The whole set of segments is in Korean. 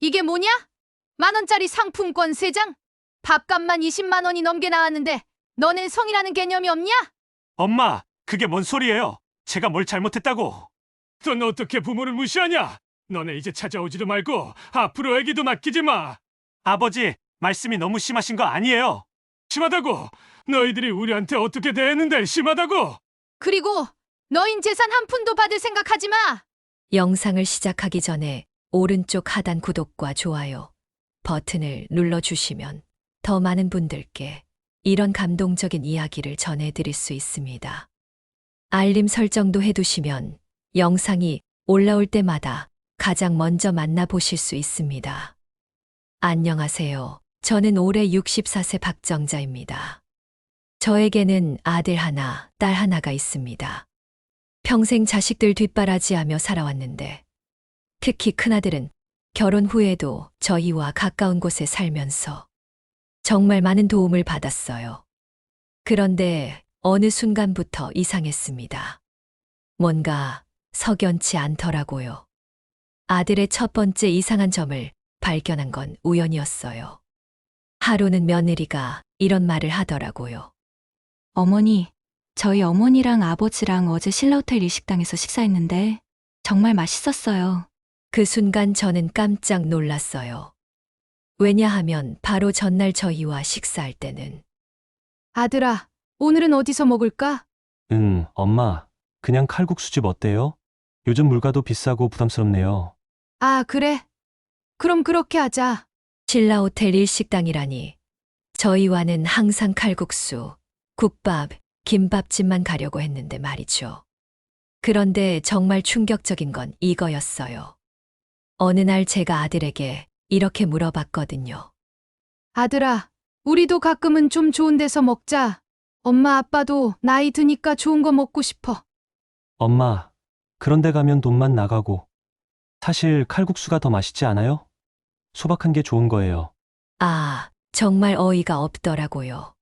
이게 뭐냐? 10,000원짜리 상품권 3장? 밥값만 20만 원이 넘게 나왔는데 너넨 성이라는 개념이 없냐? 엄마, 그게 뭔 소리예요? 제가 뭘 잘못했다고? 넌 어떻게 부모를 무시하냐? 너네 이제 찾아오지도 말고 앞으로 애기도 맡기지 마. 아버지, 말씀이 너무 심하신 거 아니에요? 심하다고? 너희들이 우리한테 어떻게 대했는데 심하다고? 그리고 너인 재산 한 푼도 받을 생각하지 마. 영상을 시작하기 전에 오른쪽 하단 구독과 좋아요 버튼을 눌러주시면 더 많은 분들께 이런 감동적인 이야기를 전해드릴 수 있습니다. 알림 설정도 해두시면 영상이 올라올 때마다 가장 먼저 만나보실 수 있습니다. 안녕하세요. 저는 올해 64세 박정자입니다. 저에게는 아들 하나, 딸 하나가 있습니다. 평생 자식들 뒷바라지하며 살아왔는데 특히 큰아들은 결혼 후에도 저희와 가까운 곳에 살면서 정말 많은 도움을 받았어요. 그런데 어느 순간부터 이상했습니다. 뭔가 석연치 않더라고요. 아들의 첫 번째 이상한 점을 발견한 건 우연이었어요. 하루는 며느리가 이런 말을 하더라고요. 어머니, 저희 어머니랑 아버지랑 어제 신라호텔 일식당에서 식사했는데 정말 맛있었어요. 그 순간 저는 깜짝 놀랐어요. 왜냐하면 바로 전날 저희와 식사할 때는 아들아, 오늘은 어디서 먹을까? 엄마, 그냥 칼국수집 어때요? 요즘 물가도 비싸고 부담스럽네요. 아, 그래. 그럼 그렇게 하자. 신라호텔 일식당이라니 저희와는 항상 칼국수, 국밥, 김밥집만 가려고 했는데 말이죠. 그런데 정말 충격적인 건 이거였어요. 어느 날 제가 아들에게 이렇게 물어봤거든요. 아들아, 우리도 가끔은 좀 좋은 데서 먹자. 엄마 아빠도 나이 드니까 좋은 거 먹고 싶어. 엄마, 그런데 가면 돈만 나가고. 사실 칼국수가 더 맛있지 않아요? 소박한 게 좋은 거예요. 아, 정말 어이가 없더라고요.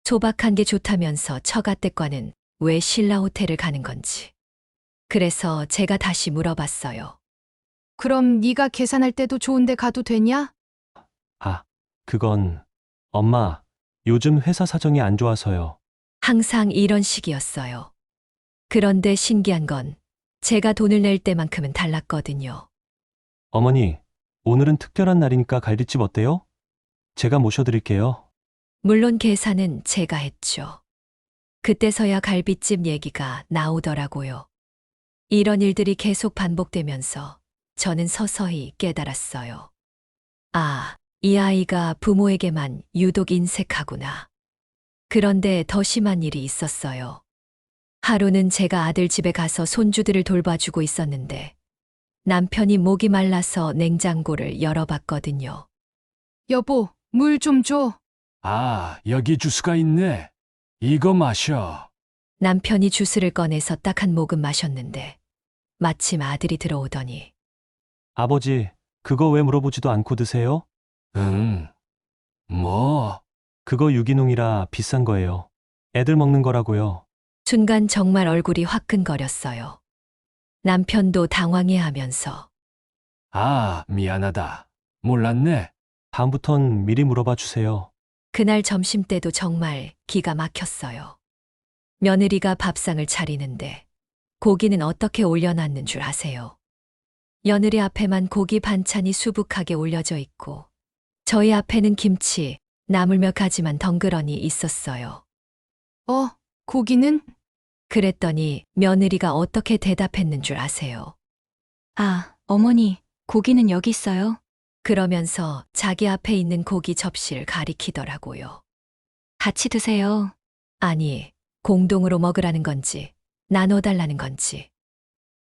소박한 게 좋다면서 처가댁과는 왜 신라호텔을 가는 건지. 그래서 제가 다시 물어봤어요. 그럼 네가 계산할 때도 좋은 데 가도 되냐? 아, 그건 엄마, 요즘 회사 사정이 안 좋아서요. 항상 이런 식이었어요. 그런데 신기한 건 제가 돈을 낼 때만큼은 달랐거든요. 어머니, 오늘은 특별한 날이니까 갈비집 어때요? 제가 모셔드릴게요. 물론 계산은 제가 했죠. 그때서야 갈비집 얘기가 나오더라고요. 이런 일들이 계속 반복되면서 저는 서서히 깨달았어요. 아, 이 아이가 부모에게만 유독 인색하구나. 그런데 더 심한 일이 있었어요. 하루는 제가 아들 집에 가서 손주들을 돌봐주고 있었는데 남편이 목이 말라서 냉장고를 열어봤거든요. 여보, 물 좀 줘. 아, 여기 주스가 있네. 이거 마셔. 남편이 주스를 꺼내서 딱 한 모금 마셨는데 마침 아들이 들어오더니 아버지, 그거 왜 물어보지도 않고 드세요? 응. 뭐? 그거 유기농이라 비싼 거예요. 애들 먹는 거라고요. 순간 정말 얼굴이 화끈거렸어요. 남편도 당황해하면서 아, 미안하다. 몰랐네. 다음부턴 미리 물어봐 주세요. 그날 점심때도 정말 기가 막혔어요. 며느리가 밥상을 차리는데 고기는 어떻게 올려놨는 줄 아세요? 며느리 앞에만 고기 반찬이 수북하게 올려져 있고 저희 앞에는 김치, 나물 몇 가지만 덩그러니 있었어요. 고기는? 그랬더니 며느리가 어떻게 대답했는 줄 아세요? 아, 어머니, 고기는 여기 있어요. 그러면서 자기 앞에 있는 고기 접시를 가리키더라고요. 같이 드세요. 아니, 공동으로 먹으라는 건지, 나눠달라는 건지.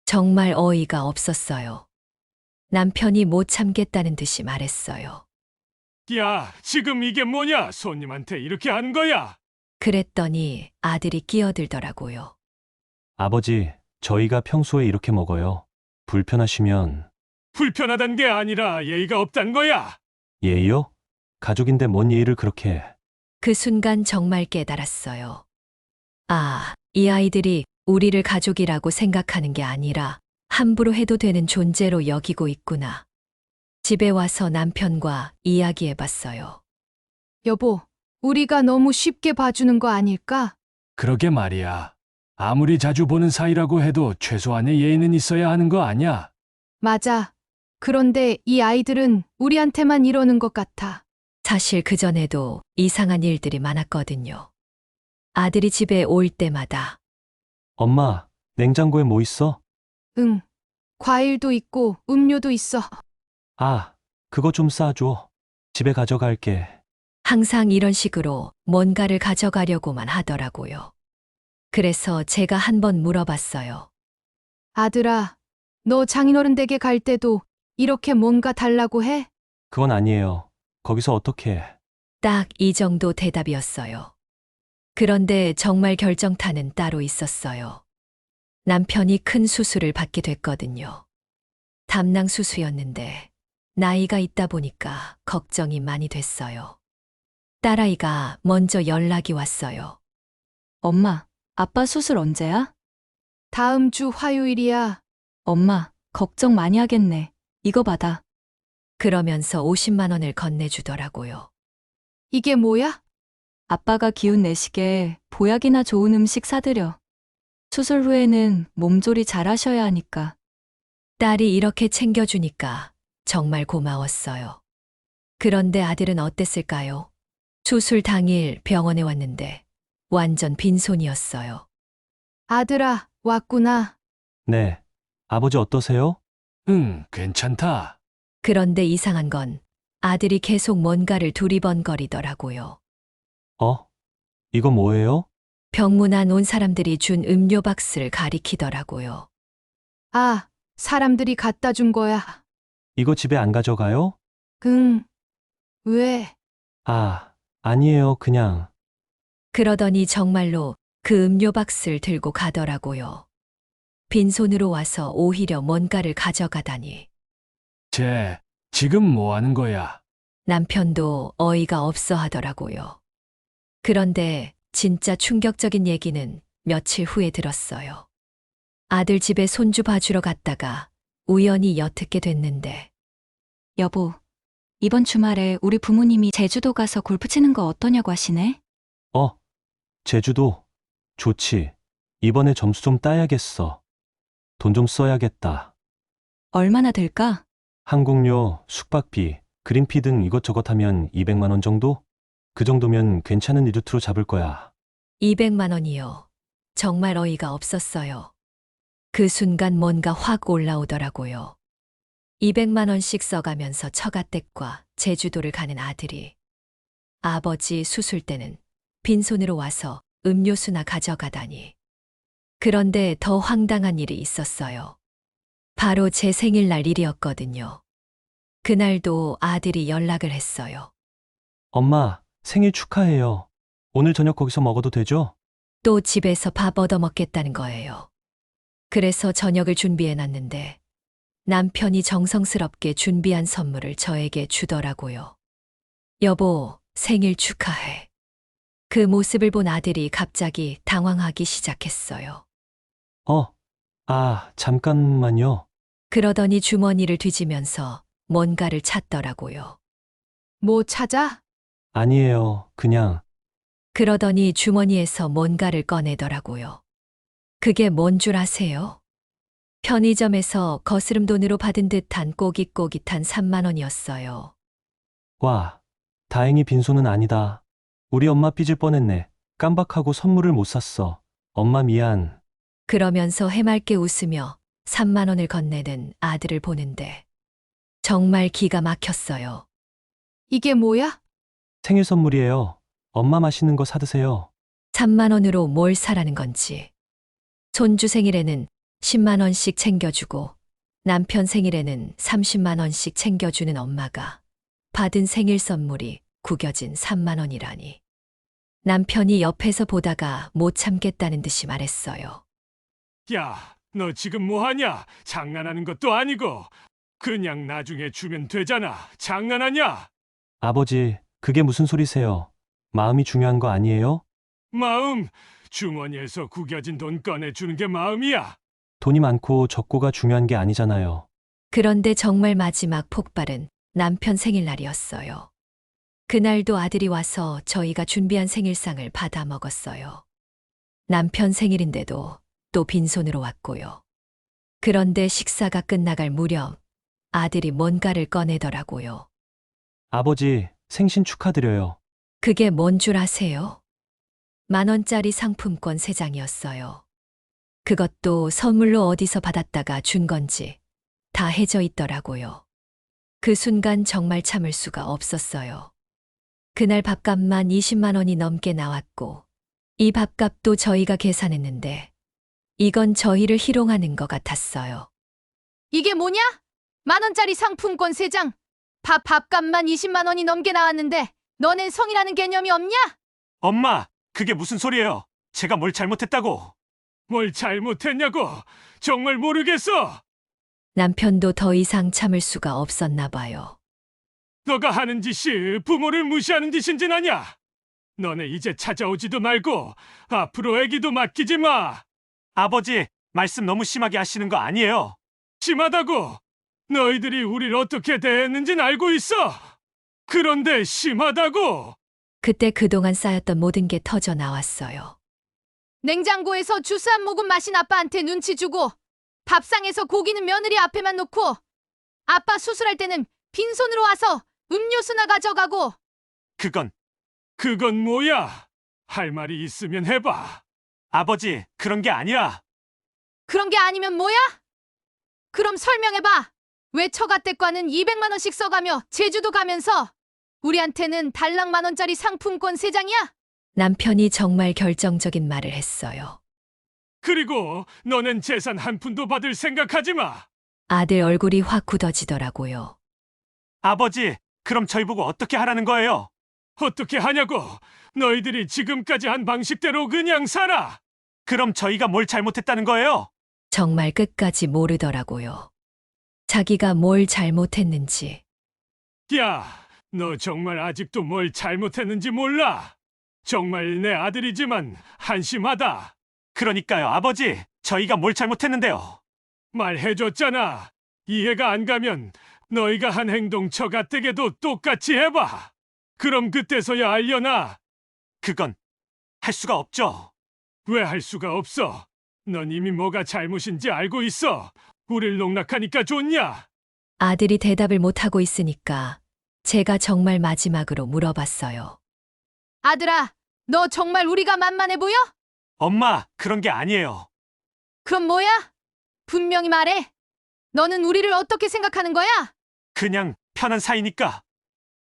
정말 어이가 없었어요. 남편이 못 참겠다는 듯이 말했어요. 야, 지금 이게 뭐냐? 손님한테 이렇게 하는 거야? 그랬더니 아들이 끼어들더라고요. 아버지, 저희가 평소에 이렇게 먹어요. 불편하시면. 불편하단 게 아니라 예의가 없단 거야. 예의요? 가족인데 뭔 예의를 그렇게 해. 그 순간 정말 깨달았어요. 아, 이 아이들이 우리를 가족이라고 생각하는 게 아니라 함부로 해도 되는 존재로 여기고 있구나. 집에 와서 남편과 이야기해봤어요. 여보, 우리가 너무 쉽게 봐주는 거 아닐까? 그러게 말이야. 아무리 자주 보는 사이라고 해도 최소한의 예의는 있어야 하는 거 아냐? 맞아. 그런데 이 아이들은 우리한테만 이러는 것 같아. 사실 그전에도 이상한 일들이 많았거든요. 아들이 집에 올 때마다 엄마, 냉장고에 뭐 있어? 응. 과일도 있고 음료도 있어. 아, 그거 좀 싸줘. 집에 가져갈게. 항상 이런 식으로 뭔가를 가져가려고만 하더라고요. 그래서 제가 한번 물어봤어요. 아들아, 너 장인어른 댁에 갈 때도 이렇게 뭔가 달라고 해? 그건 아니에요. 거기서 어떻게 해? 딱 이 정도 대답이었어요. 그런데 정말 결정타는 따로 있었어요. 남편이 큰 수술을 받게 됐거든요. 담낭 수수였는데 나이가 있다 보니까 걱정이 많이 됐어요. 딸아이가 먼저 연락이 왔어요. 엄마, 아빠 수술 언제야? 다음 주 화요일이야. 엄마, 걱정 많이 하겠네. 이거 받아. 그러면서 50만 원을 건네주더라고요. 이게 뭐야? 아빠가 기운 내시게 보약이나 좋은 음식 사드려. 수술 후에는 몸조리 잘 하셔야 하니까. 딸이 이렇게 챙겨주니까 정말 고마웠어요. 그런데 아들은 어땠을까요? 수술 당일 병원에 왔는데 완전 빈손이었어요. 아들아, 왔구나. 네. 아버지 어떠세요? 응, 괜찮다. 그런데 이상한 건 아들이 계속 뭔가를 두리번거리더라고요. 어? 이거 뭐예요? 병문안 온 사람들이 준 음료 박스를 가리키더라고요. 아, 사람들이 갖다 준 거야. 이거 집에 안 가져가요? 응. 왜? 아, 아니에요. 그냥. 그러더니 정말로 그 음료 박스를 들고 가더라고요. 빈손으로 와서 오히려 뭔가를 가져가다니. 쟤, 지금 뭐 하는 거야? 남편도 어이가 없어 하더라고요. 그런데 진짜 충격적인 얘기는 며칠 후에 들었어요. 아들 집에 손주 봐주러 갔다가 우연히 엿듣게 됐는데 여보, 이번 주말에 우리 부모님이 제주도 가서 골프 치는 거 어떠냐고 하시네? 어? 제주도? 좋지. 이번에 점수 좀 따야겠어. 돈 좀 써야겠다. 얼마나 들까? 항공료, 숙박비, 그린피 등 이것저것 하면 200만 원 정도? 그 정도면 괜찮은 리조트로 잡을 거야. 200만 원이요. 정말 어이가 없었어요. 그 순간 뭔가 확 올라오더라고요. 200만 원씩 써가면서 처가댁과 제주도를 가는 아들이 아버지 수술 때는 빈손으로 와서 음료수나 가져가다니. 그런데 더 황당한 일이 있었어요. 바로 제 생일날 일이었거든요. 그날도 아들이 연락을 했어요. 엄마, 생일 축하해요. 오늘 저녁 거기서 먹어도 되죠? 또 집에서 밥 얻어 먹겠다는 거예요. 그래서 저녁을 준비해 놨는데 남편이 정성스럽게 준비한 선물을 저에게 주더라고요. 여보, 생일 축하해. 그 모습을 본 아들이 갑자기 당황하기 시작했어요. 잠깐만요. 그러더니 주머니를 뒤지면서 뭔가를 찾더라고요. 뭐 찾아? 아니에요. 그냥. 그러더니 주머니에서 뭔가를 꺼내더라고요. 그게 뭔 줄 아세요? 편의점에서 거스름 돈으로 받은 듯한 꼬깃꼬깃한 3만 원이었어요. 와, 다행히 빈손은 아니다. 우리 엄마 삐질 뻔했네. 깜박하고 선물을 못 샀어. 엄마 미안. 그러면서 해맑게 웃으며 3만 원을 건네는 아들을 보는데 정말 기가 막혔어요. 이게 뭐야? 생일 선물이에요. 엄마 맛있는 거 사드세요. 3만 원으로 뭘 사라는 건지. 손주 생일에는 10만 원씩 챙겨주고 남편 생일에는 30만 원씩 챙겨주는 엄마가 받은 생일 선물이 구겨진 3만 원이라니. 남편이 옆에서 보다가 못 참겠다는 듯이 말했어요. 야, 너 지금 뭐하냐? 장난하는 것도 아니고 그냥 나중에 주면 되잖아. 장난하냐? 아버지, 그게 무슨 소리세요? 마음이 중요한 거 아니에요? 마음, 주머니에서 구겨진 돈 꺼내주는 게 마음이야. 돈이 많고 적고가 중요한 게 아니잖아요. 그런데 정말 마지막 폭발은 남편 생일날이었어요. 그날도 아들이 와서 저희가 준비한 생일상을 받아 먹었어요. 남편 생일인데도 또 빈손으로 왔고요. 그런데 식사가 끝나갈 무렵 아들이 뭔가를 꺼내더라고요. 아버지, 생신 축하드려요. 그게 뭔 줄 아세요? 10,000원짜리 상품권 3장이었어요. 그것도 선물로 어디서 받았다가 준 건지 다 해져 있더라고요. 그 순간 정말 참을 수가 없었어요. 그날 밥값만 20만 원이 넘게 나왔고 이 밥값도 저희가 계산했는데 이건 저희를 희롱하는 것 같았어요. 이게 뭐냐? 10,000원짜리 상품권 3장. 밥값만 20만 원이 넘게 나왔는데 너넨 성이라는 개념이 없냐? 엄마, 그게 무슨 소리예요? 제가 뭘 잘못했다고? 뭘 잘못했냐고? 정말 모르겠어. 남편도 더 이상 참을 수가 없었나 봐요. 너가 하는 짓이 부모를 무시하는 짓인진 아냐? 너네 이제 찾아오지도 말고 앞으로 애기도 맡기지 마. 아버지, 말씀 너무 심하게 하시는 거 아니에요? 심하다고? 너희들이 우릴 어떻게 대했는진 알고 있어. 그런데 심하다고? 그때 그동안 쌓였던 모든 게 터져 나왔어요. 냉장고에서 주스 한 모금 마신 아빠한테 눈치 주고 밥상에서 고기는 며느리 앞에만 놓고 아빠 수술할 때는 빈손으로 와서 음료수나 가져가고 그건 뭐야? 할 말이 있으면 해봐. 아버지, 그런 게 아니야. 그런 게 아니면 뭐야? 그럼 설명해봐. 왜 처가댁과는 200만 원씩 써가며 제주도 가면서 우리한테는 달랑 10,000원짜리 상품권 3장이야? 남편이 정말 결정적인 말을 했어요. 그리고 너넨 재산 한 푼도 받을 생각하지 마. 아들 얼굴이 확 굳어지더라고요. 아버지, 그럼 저희 보고 어떻게 하라는 거예요? 어떻게 하냐고? 너희들이 지금까지 한 방식대로 그냥 살아. 그럼 저희가 뭘 잘못했다는 거예요? 정말 끝까지 모르더라고요. 자기가 뭘 잘못했는지. 야, 너 정말 아직도 뭘 잘못했는지 몰라. 정말 내 아들이지만 한심하다. 그러니까요, 아버지. 저희가 뭘 잘못했는데요? 말해줬잖아. 이해가 안 가면 너희가 한 행동 처가댁에도 똑같이 해봐. 그럼 그때서야 알려나. 그건 할 수가 없죠. 왜 할 수가 없어? 넌 이미 뭐가 잘못인지 알고 있어. 우릴 농락하니까 좋냐? 아들이 대답을 못하고 있으니까 제가 정말 마지막으로 물어봤어요. 아들아, 너 정말 우리가 만만해 보여? 엄마, 그런 게 아니에요. 그럼 뭐야? 분명히 말해. 너는 우리를 어떻게 생각하는 거야? 그냥 편한 사이니까.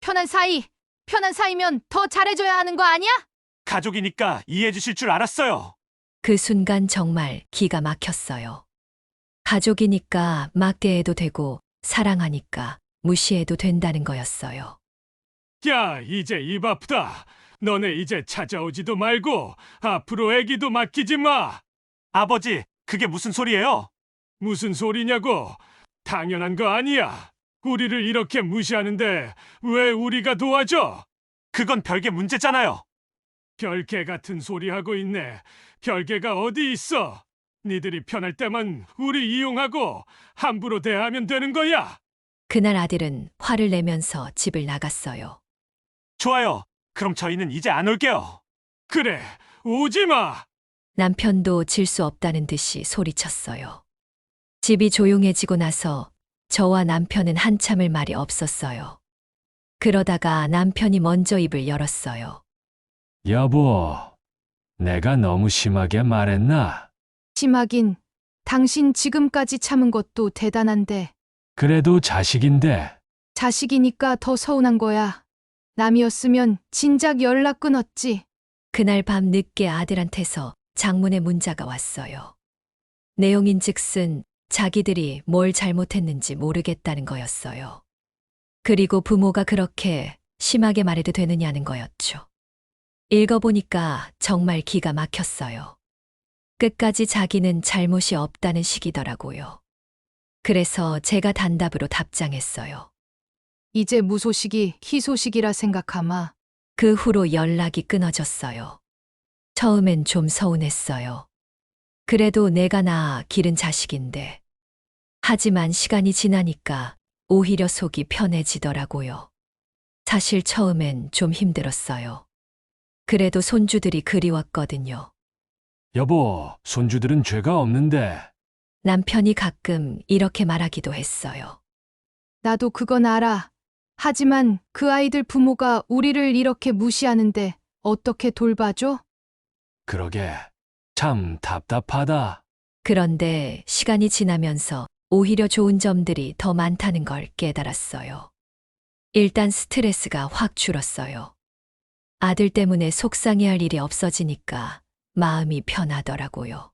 편한 사이. 편한 사이면 더 잘해줘야 하는 거 아니야? 가족이니까 이해해 주실 줄 알았어요. 그 순간 정말 기가 막혔어요. 가족이니까 막대해도 되고 사랑하니까 무시해도 된다는 거였어요. 야, 이제 입 아프다. 너네 이제 찾아오지도 말고 앞으로 애기도 맡기지 마. 아버지, 그게 무슨 소리예요? 무슨 소리냐고? 당연한 거 아니야. 우리를 이렇게 무시하는데 왜 우리가 도와줘? 그건 별개 문제잖아요. 별개 같은 소리 하고 있네. 별개가 어디 있어? 니들이 편할 때만 우리 이용하고 함부로 대하면 되는 거야. 그날 아들은 화를 내면서 집을 나갔어요. 좋아요. 그럼 저희는 이제 안 올게요. 그래, 오지 마. 남편도 질 수 없다는 듯이 소리쳤어요. 집이 조용해지고 나서 저와 남편은 한참을 말이 없었어요. 그러다가 남편이 먼저 입을 열었어요. 여보, 내가 너무 심하게 말했나? 심하긴. 당신 지금까지 참은 것도 대단한데 그래도 자식인데. 자식이니까 더 서운한 거야. 남이었으면 진작 연락 끊었지. 그날 밤 늦게 아들한테서 장문의 문자가 왔어요. 내용인즉슨 자기들이 뭘 잘못했는지 모르겠다는 거였어요. 그리고 부모가 그렇게 심하게 말해도 되느냐는 거였죠. 읽어보니까 정말 기가 막혔어요. 끝까지 자기는 잘못이 없다는 식이더라고요. 그래서 제가 단답으로 답장했어요. 이제 무소식이 희소식이라 생각하마. 그 후로 연락이 끊어졌어요. 처음엔 좀 서운했어요. 그래도 내가 낳아 기른 자식인데. 하지만 시간이 지나니까 오히려 속이 편해지더라고요. 사실 처음엔 좀 힘들었어요. 그래도 손주들이 그리웠거든요. 여보, 손주들은 죄가 없는데. 남편이 가끔 이렇게 말하기도 했어요. 나도 그건 알아. 하지만 그 아이들 부모가 우리를 이렇게 무시하는데 어떻게 돌봐줘? 그러게. 참 답답하다. 그런데 시간이 지나면서 오히려 좋은 점들이 더 많다는 걸 깨달았어요. 일단 스트레스가 확 줄었어요. 아들 때문에 속상해할 일이 없어지니까 마음이 편하더라고요.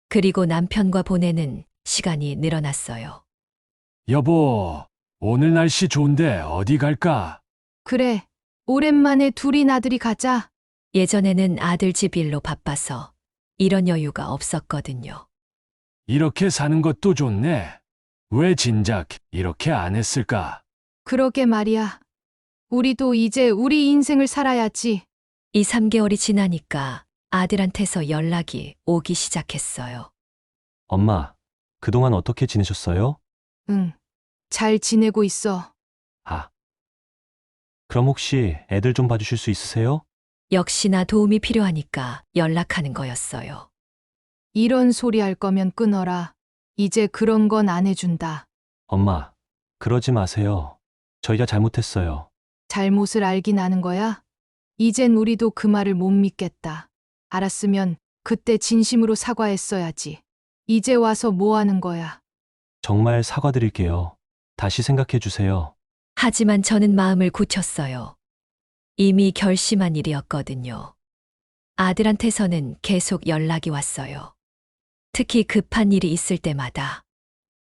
그리고 남편과 보내는 시간이 늘어났어요. 여보, 오늘 날씨 좋은데 어디 갈까? 그래. 오랜만에 둘이 나들이 가자. 예전에는 아들 집 일로 바빠서 이런 여유가 없었거든요. 이렇게 사는 것도 좋네. 왜 진작 이렇게 안 했을까? 그러게 말이야. 우리도 이제 우리 인생을 살아야지. 2, 3개월이 지나니까 아들한테서 연락이 오기 시작했어요. 엄마, 그동안 어떻게 지내셨어요? 응. 잘 지내고 있어. 아. 그럼 혹시 애들 좀 봐주실 수 있으세요? 역시나 도움이 필요하니까 연락하는 거였어요. 이런 소리 할 거면 끊어라. 이제 그런 건 안 해준다. 엄마, 그러지 마세요. 저희가 잘못했어요. 잘못을 알긴 아는 거야? 이젠 우리도 그 말을 못 믿겠다. 알았으면 그때 진심으로 사과했어야지. 이제 와서 뭐 하는 거야? 정말 사과드릴게요. 다시 생각해 주세요. 하지만 저는 마음을 굳혔어요. 이미 결심한 일이었거든요. 아들한테서는 계속 연락이 왔어요. 특히 급한 일이 있을 때마다.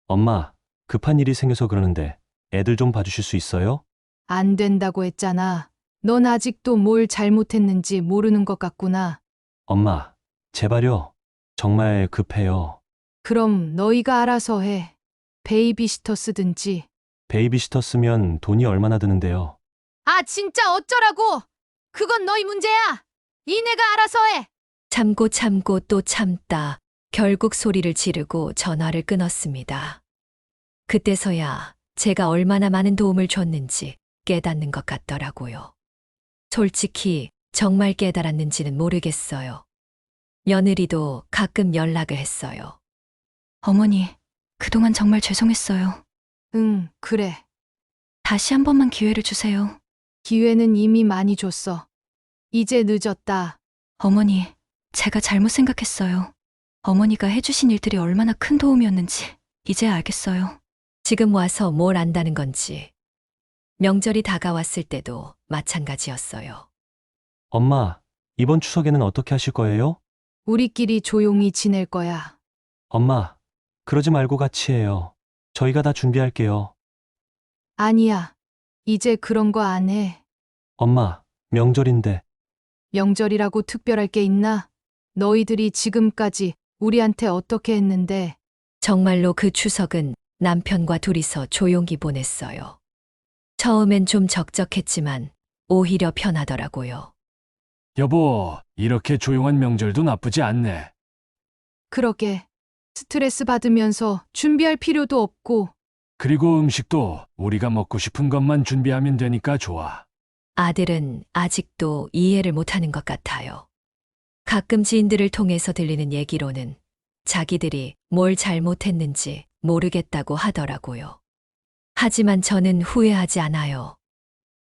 엄마, 급한 일이 생겨서 그러는데 애들 좀 봐주실 수 있어요? 안 된다고 했잖아. 넌 아직도 뭘 잘못했는지 모르는 것 같구나. 엄마, 제발요. 정말 급해요. 그럼 너희가 알아서 해. 베이비시터 쓰든지. 베이비시터 쓰면 돈이 얼마나 드는데요? 아, 진짜 어쩌라고! 그건 너희 문제야! 이내가 알아서 해! 참고 또 참다 결국 소리를 지르고 전화를 끊었습니다. 그때서야 제가 얼마나 많은 도움을 줬는지 깨닫는 것 같더라고요. 솔직히 정말 깨달았는지는 모르겠어요. 며느리도 가끔 연락을 했어요. 어머니, 그동안 정말 죄송했어요. 응, 그래. 다시 한 번만 기회를 주세요. 기회는 이미 많이 줬어. 이제 늦었다. 어머니, 제가 잘못 생각했어요. 어머니가 해주신 일들이 얼마나 큰 도움이었는지 이제 알겠어요. 지금 와서 뭘 안다는 건지. 명절이 다가왔을 때도 마찬가지였어요. 엄마, 이번 추석에는 어떻게 하실 거예요? 우리끼리 조용히 지낼 거야. 엄마, 그러지 말고 같이 해요. 저희가 다 준비할게요. 아니야. 이제 그런 거 안 해. 엄마, 명절인데. 명절이라고 특별할 게 있나? 너희들이 지금까지 우리한테 어떻게 했는데. 정말로 그 추석은 남편과 둘이서 조용히 보냈어요. 처음엔 좀 적적했지만 오히려 편하더라고요. 여보, 이렇게 조용한 명절도 나쁘지 않네. 그러게. 스트레스 받으면서 준비할 필요도 없고. 그리고 음식도 우리가 먹고 싶은 것만 준비하면 되니까 좋아. 아들은 아직도 이해를 못하는 것 같아요. 가끔 지인들을 통해서 들리는 얘기로는 자기들이 뭘 잘못했는지 모르겠다고 하더라고요. 하지만 저는 후회하지 않아요.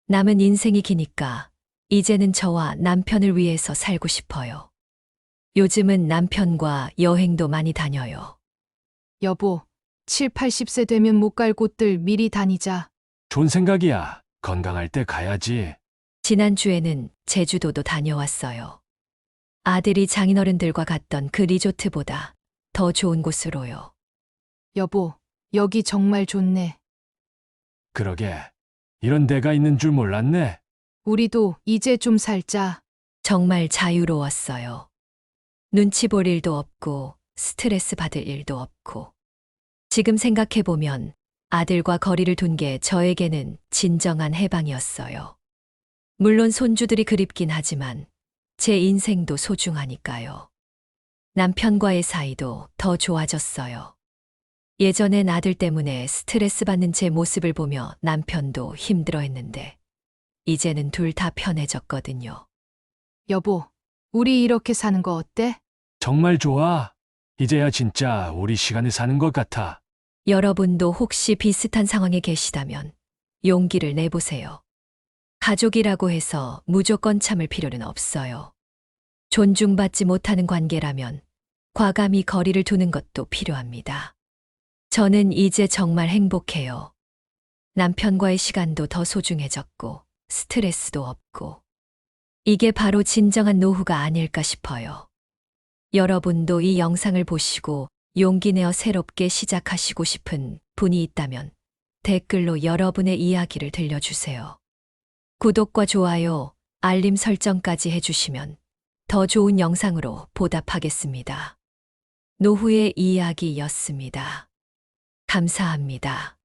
남은 인생이 기니까 이제는 저와 남편을 위해서 살고 싶어요. 요즘은 남편과 여행도 많이 다녀요. 여보, 7, 80세 되면 못 갈 곳들 미리 다니자. 좋은 생각이야. 건강할 때 가야지. 지난주에는 제주도도 다녀왔어요. 아들이 장인어른들과 갔던 그 리조트보다 더 좋은 곳으로요. 여보, 여기 정말 좋네. 그러게. 이런 데가 있는 줄 몰랐네. 우리도 이제 좀 살자. 정말 자유로웠어요. 눈치 볼 일도 없고 스트레스 받을 일도 없고. 지금 생각해보면 아들과 거리를 둔 게 저에게는 진정한 해방이었어요. 물론 손주들이 그립긴 하지만 제 인생도 소중하니까요. 남편과의 사이도 더 좋아졌어요. 예전엔 아들 때문에 스트레스 받는 제 모습을 보며 남편도 힘들어 했는데, 이제는 둘 다 편해졌거든요. 여보, 우리 이렇게 사는 거 어때? 정말 좋아. 이제야 진짜 우리 시간에 사는 것 같아. 여러분도 혹시 비슷한 상황에 계시다면 용기를 내보세요. 가족이라고 해서 무조건 참을 필요는 없어요. 존중받지 못하는 관계라면 과감히 거리를 두는 것도 필요합니다. 저는 이제 정말 행복해요. 남편과의 시간도 더 소중해졌고 스트레스도 없고. 이게 바로 진정한 노후가 아닐까 싶어요. 여러분도 이 영상을 보시고 용기 내어 새롭게 시작하시고 싶은 분이 있다면 댓글로 여러분의 이야기를 들려주세요. 구독과 좋아요, 알림 설정까지 해주시면 더 좋은 영상으로 보답하겠습니다. 노후의 이야기였습니다. 감사합니다.